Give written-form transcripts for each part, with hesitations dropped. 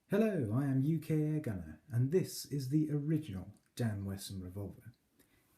Hello, I am UK Air Gunner, and this is the original Dan Wesson revolver.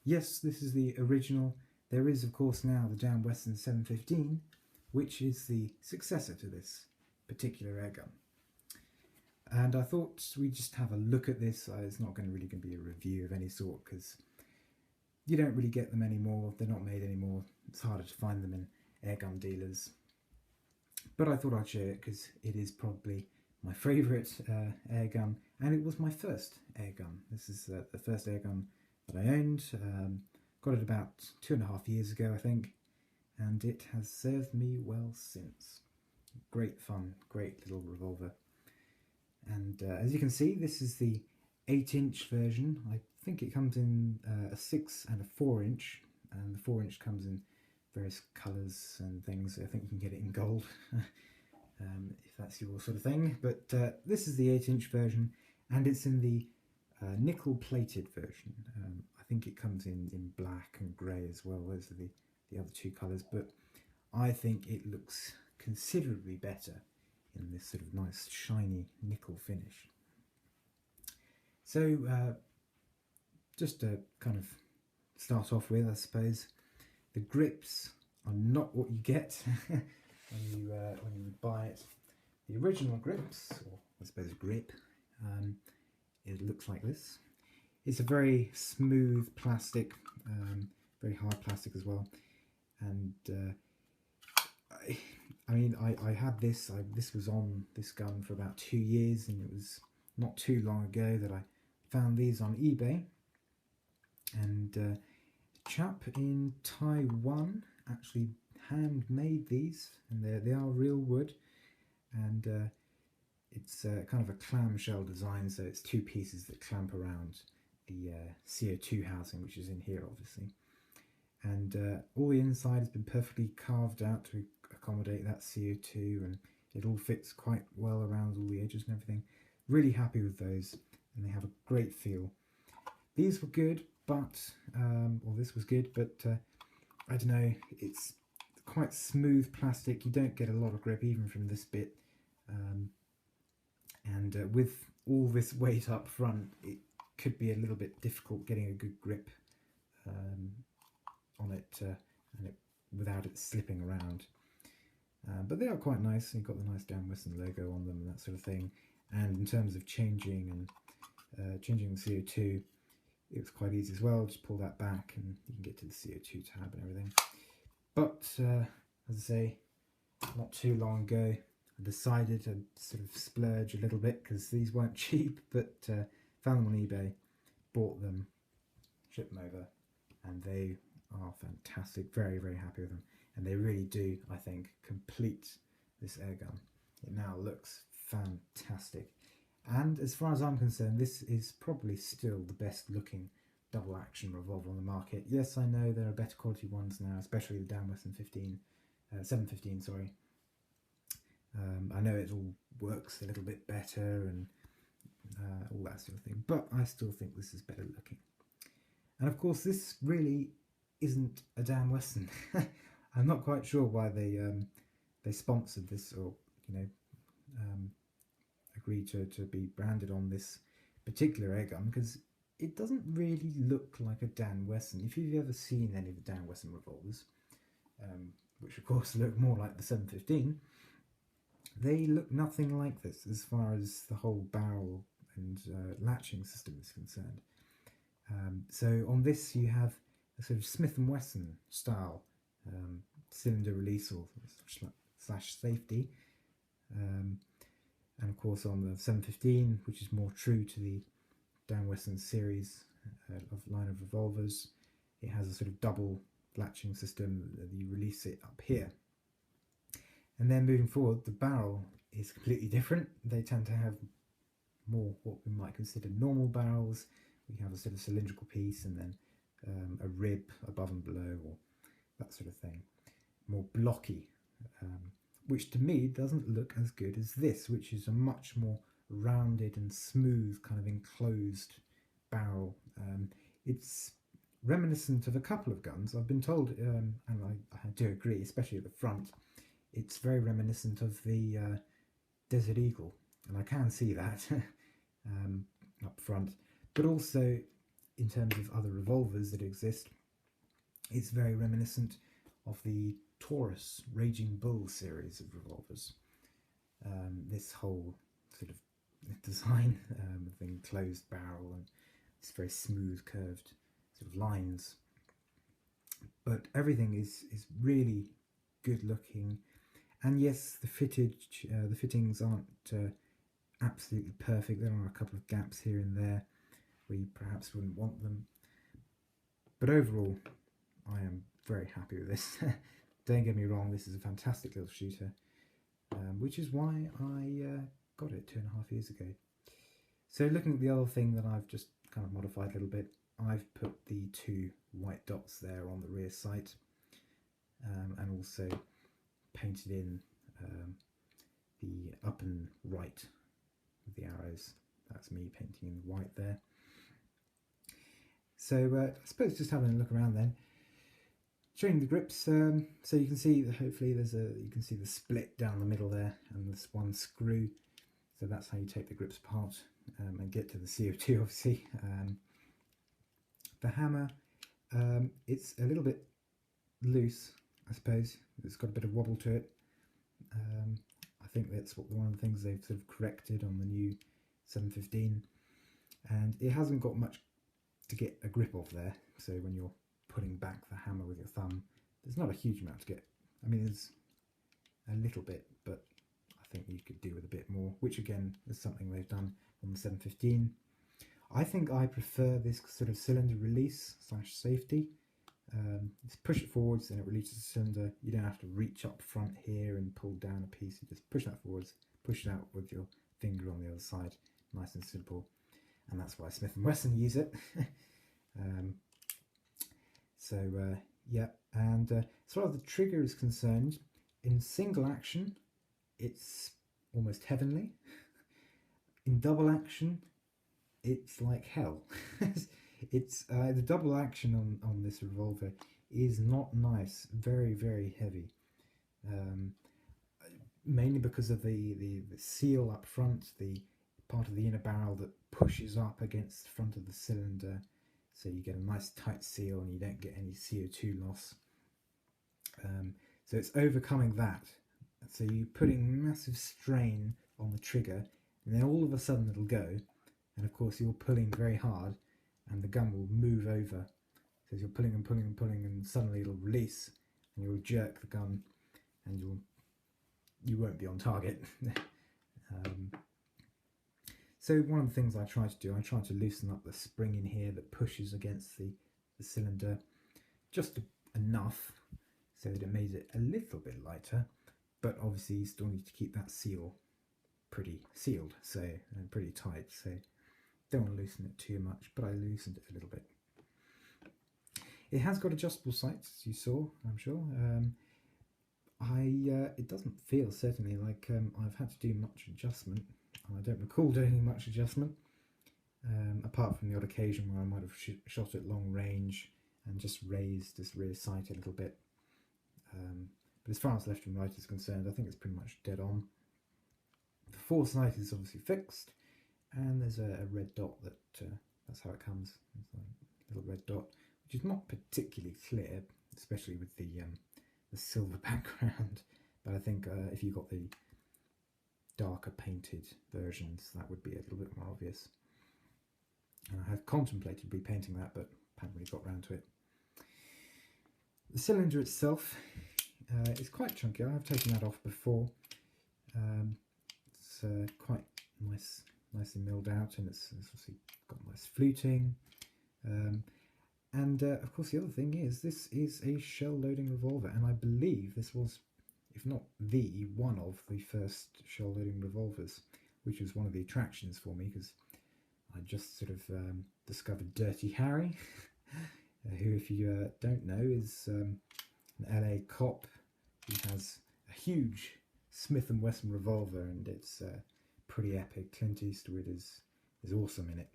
Yes, this is the original. There is, of course, now the Dan Wesson 715, which is the successor to this particular airgun. And I thought we'd just have a look at this. It's not really going to be a review of any sort, because you don't really get them anymore. They're not made anymore. It's harder to find them in airgun dealers. But I thought I'd share it because it is probably my favourite airgun, and it was my first airgun. This is the first airgun that I owned. Got it about 2.5 years ago, I think, and it has served me well since. Great fun, great little revolver. And as you can see, this is the 8-inch version. I think it comes in a 6 and a 4-inch, and the 4-inch comes in various colours and things. I think you can get it in gold. If that's your sort of thing, but this is the 8-inch version, and it's in the nickel-plated version. I think it comes in black and grey as well. Those are the other two colours, but I think it looks considerably better in this sort of nice shiny nickel finish. So just to kind of start off with, I suppose, the grips are not what you get when you buy it. The original grips, or I suppose grip, it looks like this. It's a very smooth plastic, very hard plastic as well. And I had this. This was on this gun for about 2 years, and it was not too long ago that I found these on eBay. And a chap in Taiwan actually handmade these, and they are real wood, and it's kind of a clamshell design, so it's two pieces that clamp around the CO2 housing, which is in here obviously, and all the inside has been perfectly carved out to accommodate that CO2, and it all fits quite well around all the edges and everything. Really happy with those, and they have a great feel. These were good, but or this was good, but I don't know, it's quite smooth plastic. You don't get a lot of grip even from this bit, and with all this weight up front, it could be a little bit difficult getting a good grip on it, without it slipping around. But they are quite nice. You've got the nice Dan Wesson logo on them and that sort of thing. And in terms of changing the CO2, it was quite easy as well. Just pull that back and you can get to the CO2 tab and everything. But as I say, not too long ago, I decided to sort of splurge a little bit, because these weren't cheap, but found them on eBay, bought them, shipped them over, and they are fantastic. Very, very happy with them, and they really do, I think, complete this airgun. It now looks fantastic, and as far as I'm concerned, this is probably still the best looking double action revolver on the market. Yes, I know there are better quality ones now, especially the Dan Wesson 715, sorry. I know it all works a little bit better and all that sort of thing, but I still think this is better looking. And of course, this really isn't a Dan Wesson. I'm not quite sure why they sponsored this, or agreed to be branded on this particular airgun, because it doesn't really look like a Dan Wesson. If you've ever seen any of the Dan Wesson revolvers, which of course look more like the 715, they look nothing like this as far as the whole barrel and latching system is concerned. So on this you have a sort of Smith & Wesson style cylinder release or slash safety, and of course on the 715, which is more true to the Dan Wesson series of line of revolvers, it has a sort of double latching system that you release it up here. And then moving forward, the barrel is completely different. They tend to have more what we might consider normal barrels. We have a sort of cylindrical piece, and then a rib above and below, or that sort of thing. More blocky, which to me doesn't look as good as this, which is a much more rounded and smooth kind of enclosed barrel. It's reminiscent of a couple of guns, I've been told, and I do agree, especially at the front. It's very reminiscent of the Desert Eagle and I can see that up front, but also in terms of other revolvers that exist, it's very reminiscent of the Taurus Raging Bull series of revolvers. This whole sort of design of the enclosed barrel and this very smooth curved sort of lines, but everything is really good looking. And yes, the fittings aren't absolutely perfect. There are a couple of gaps here and there where you perhaps wouldn't want them, but overall I am very happy with this. Don't get me wrong, this is a fantastic little shooter, which is why I got it 2.5 years ago. So looking at the other thing that I've just kind of modified a little bit, I've put the 2 white dots there on the rear sight, and also painted in the up and right of the arrows. That's me painting in the white there. So I suppose just having a look around then, showing the grips. So you can see that hopefully you can see the split down the middle there, and this one screw. So that's how you take the grips apart and get to the CO2, obviously. The hammer, it's a little bit loose, I suppose. It's got a bit of wobble to it. I think that's one of the things they've sort of corrected on the new 715, and it hasn't got much to get a grip of there. So when you're putting back the hammer with your thumb, there's not a huge amount to get. I mean, there's a little bit, but I think you could do with a bit more, which again is something they've done on the 715. I think I prefer this sort of cylinder release / safety. Just push it forwards and it releases the cylinder. You don't have to reach up front here and pull down a piece. You just push that forwards, push it out with your finger on the other side. Nice and simple. And that's why Smith & Wesson use it. Yeah, and as far as the trigger is concerned, in single action it's almost heavenly. In double action it's like hell. It's the double action on this revolver is not nice, very heavy, mainly because of the seal up front, the part of the inner barrel that pushes up against the front of the cylinder, so you get a nice tight seal and you don't get any CO2 loss. So it's overcoming that. So you're putting massive strain on the trigger, and then all of a sudden it'll go, and of course you're pulling very hard and the gun will move over. So you're pulling and pulling and pulling, and suddenly it'll release and you'll jerk the gun and you won't be on target. So one of the things I try to do, I try to loosen up the spring in here that pushes against the cylinder just enough so that it made it a little bit lighter, but obviously you still need to keep that seal pretty sealed, so pretty tight, so don't want to loosen it too much, but I loosened it a little bit. It has got adjustable sights, as you saw, I'm sure. It doesn't feel certainly like I've had to do much adjustment. I don't recall doing much adjustment, apart from the odd occasion where I might have shot at long range and just raised this rear sight a little bit. But as far as left and right is concerned, I think it's pretty much dead on. The foresight is obviously fixed, and there's a red dot that's how it comes. It's a little red dot, which is not particularly clear, especially with the silver background. But I think if you got the darker painted versions, that would be a little bit more obvious. And I have contemplated repainting that, but haven't really got around to it. The cylinder itself is quite chunky. I have taken that off before. It's quite nicely milled out, and it's obviously got nice fluting. And of course the other thing is, this is a shell loading revolver, and I believe this was, if not one of the first shell loading revolvers, which was one of the attractions for me, because I just sort of discovered Dirty Harry, who, if you don't know, is an LA cop who has a huge Smith & Wesson revolver, and it's pretty epic. Clint Eastwood is awesome in it.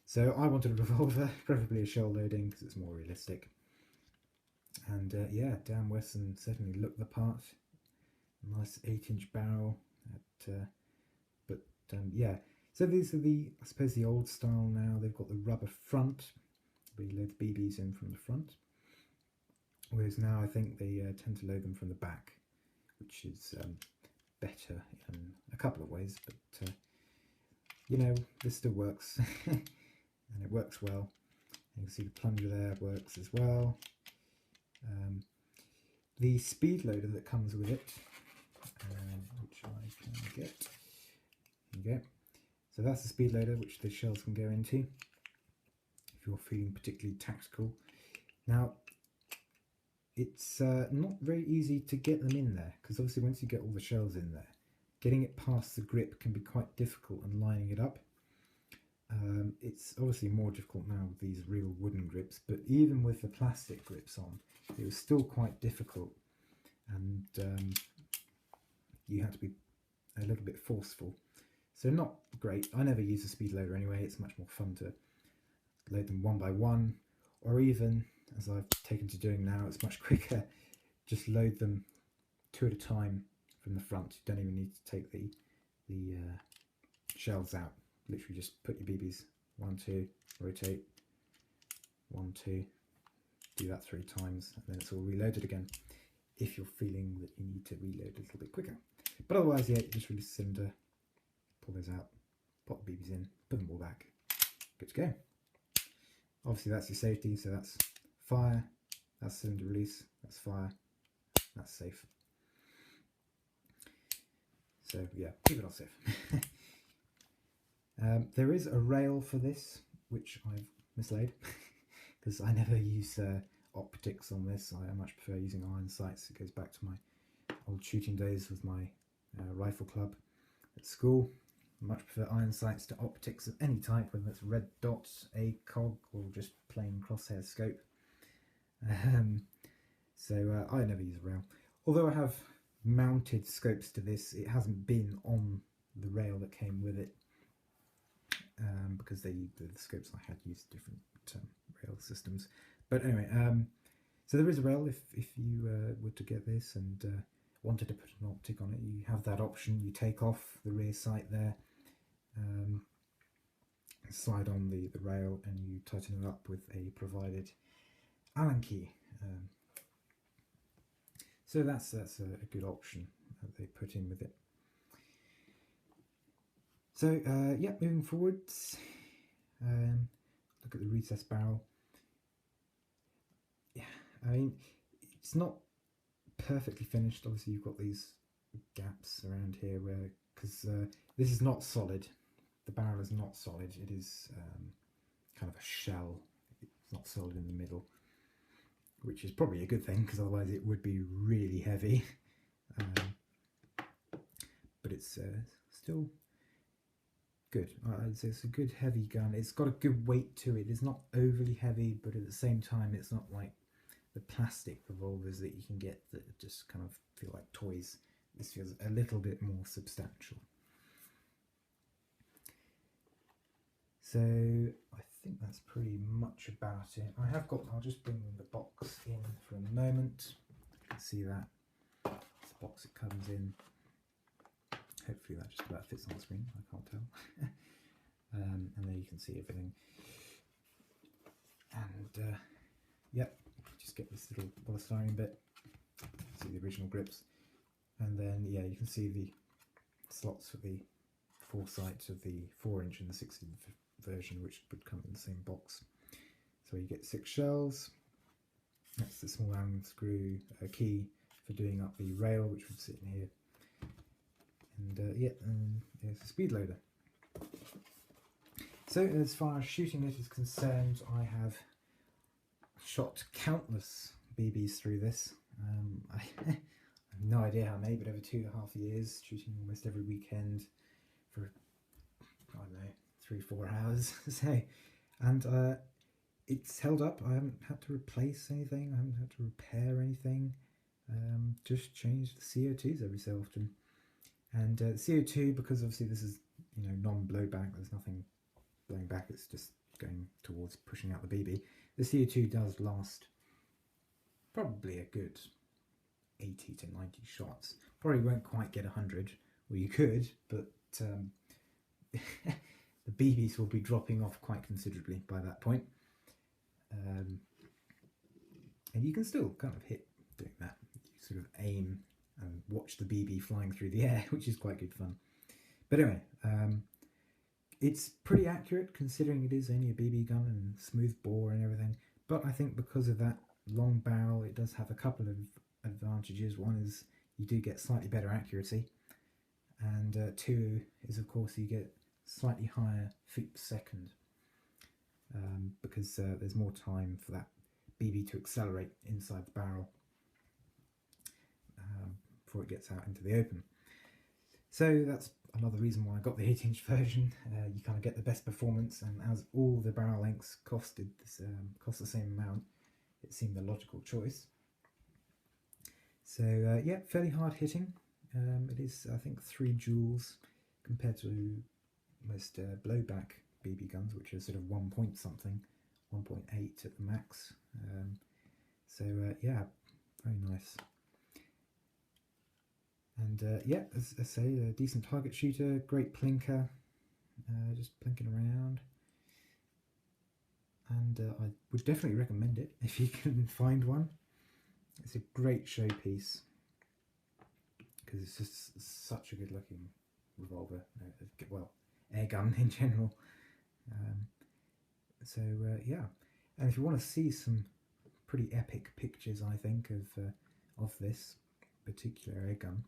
So I wanted a revolver, preferably a shell loading, because it's more realistic. And yeah, Dan Wesson certainly looked the part. Nice 8-inch barrel, but yeah, so these are the, I suppose, the old style now. They've got the rubber front, where you load the BBs in from the front, whereas now I think they tend to load them from the back, which is better in a couple of ways, but you know, this still works and it works well. You can see the plunger there works as well. The speed loader that comes with it, which I can get, there you go. So that's the speed loader which the shells can go into if you're feeling particularly tactical. Now, it's not very easy to get them in there, because obviously once you get all the shells in there, getting it past the grip can be quite difficult, and lining it up. It's obviously more difficult now with these real wooden grips, but even with the plastic grips on, it was still quite difficult, and you had to be a little bit forceful. So not great. I never use a speed loader anyway. It's much more fun to load them one by one, or even, as I've taken to doing now, it's much quicker. Just load them two at a time from the front. You don't even need to take the shells out. Literally just put your BBs, 1, 2, rotate, 1, 2, do that 3 times, and then it's all reloaded again, if you're feeling that you need to reload a little bit quicker. But otherwise, yeah, you just release the cylinder, pull those out, pop the BBs in, put them all back, good to go. Obviously that's your safety, so that's fire, that's cylinder release, that's fire, that's safe. So yeah, keep it all safe. There is a rail for this, which I've mislaid, because I never use optics on this. I much prefer using iron sights. It goes back to my old shooting days with my rifle club at school. I much prefer iron sights to optics of any type, whether it's red dots, ACOG, or just plain crosshair scope. So I never use a rail. Although I have mounted scopes to this, it hasn't been on the rail that came with it, because the scopes I had used different rail systems. But anyway, so there is a rail if you were to get this and wanted to put an optic on it. You have that option. You take off the rear sight there, slide on the rail, and you tighten it up with a provided Allen key. So that's a good option that they put in with it. So yeah, moving forwards, look at the recessed barrel. Yeah, I mean, it's not perfectly finished. Obviously you've got these gaps around here where, because this is not solid, the barrel is not solid, it is kind of a shell. It's not solid in the middle, which is probably a good thing, because otherwise it would be really heavy. But it's still good. I'd say it's a good heavy gun. It's got a good weight to it. It's not overly heavy, but at the same time it's not like the plastic revolvers that you can get that just kind of feel like toys. This feels a little bit more substantial. So I think that's pretty much about it. I'll just bring the box in for a moment. You can see that. It's the box it comes in. Hopefully that just about fits on the screen, I can't tell. And there you can see everything. And yep, just get this little polystyrene bit, see the original grips. And then yeah, you can see the slots for the 4 sights of the 4-inch and the 6-inch version, which would come in the same box. So you get 6 shells. That's the small Allen screw key for doing up the rail, which would sit in here. And yeah, and there's a speed loader. So as far as shooting it is concerned, I have shot countless BBs through this. I have no idea how many, but over 2.5 years, shooting almost every weekend for, I don't know, 3-4 hours. So, and it's held up. I haven't had to replace anything. I haven't had to repair anything. Just change the CO2s every so often. And CO2, because obviously this is, you know, non-blowback, there's nothing blowing back, it's just going towards pushing out the BB. The CO2 does last probably a good 80 to 90 shots. Probably won't quite get 100, well you could, but BBs will be dropping off quite considerably by that point. And you can still kind of hit doing that. You sort of aim and watch the BB flying through the air, which is quite good fun. But anyway, it's pretty accurate considering it is only a BB gun and smooth bore and everything. But I think because of that long barrel, it does have a couple of advantages. One is you do get slightly better accuracy, and two is of course you get slightly higher feet per second, because there's more time for that BB to accelerate inside the barrel before it gets out into the open. So that's another reason why I got the 8-inch version. You kind of get the best performance, and as all the barrel lengths cost the same amount, it seemed the logical choice. So yeah, fairly hard hitting. It is, I think, 3 joules compared to most blowback BB guns, which are sort of 1 point something, 1.8 at the max. So yeah, very nice. And yeah, as I say, a decent target shooter, great plinker, just plinking around. And I would definitely recommend it if you can find one. It's a great showpiece because it's just such a good looking revolver, well, air gun in general. So yeah, and if you want to see some pretty epic pictures, I think, of this particular air gun,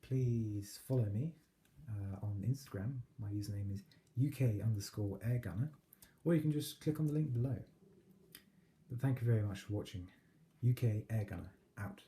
please follow me on Instagram. My username is UK_airgunner, or you can just click on the link below. But thank you very much for watching. UK Airgunner out.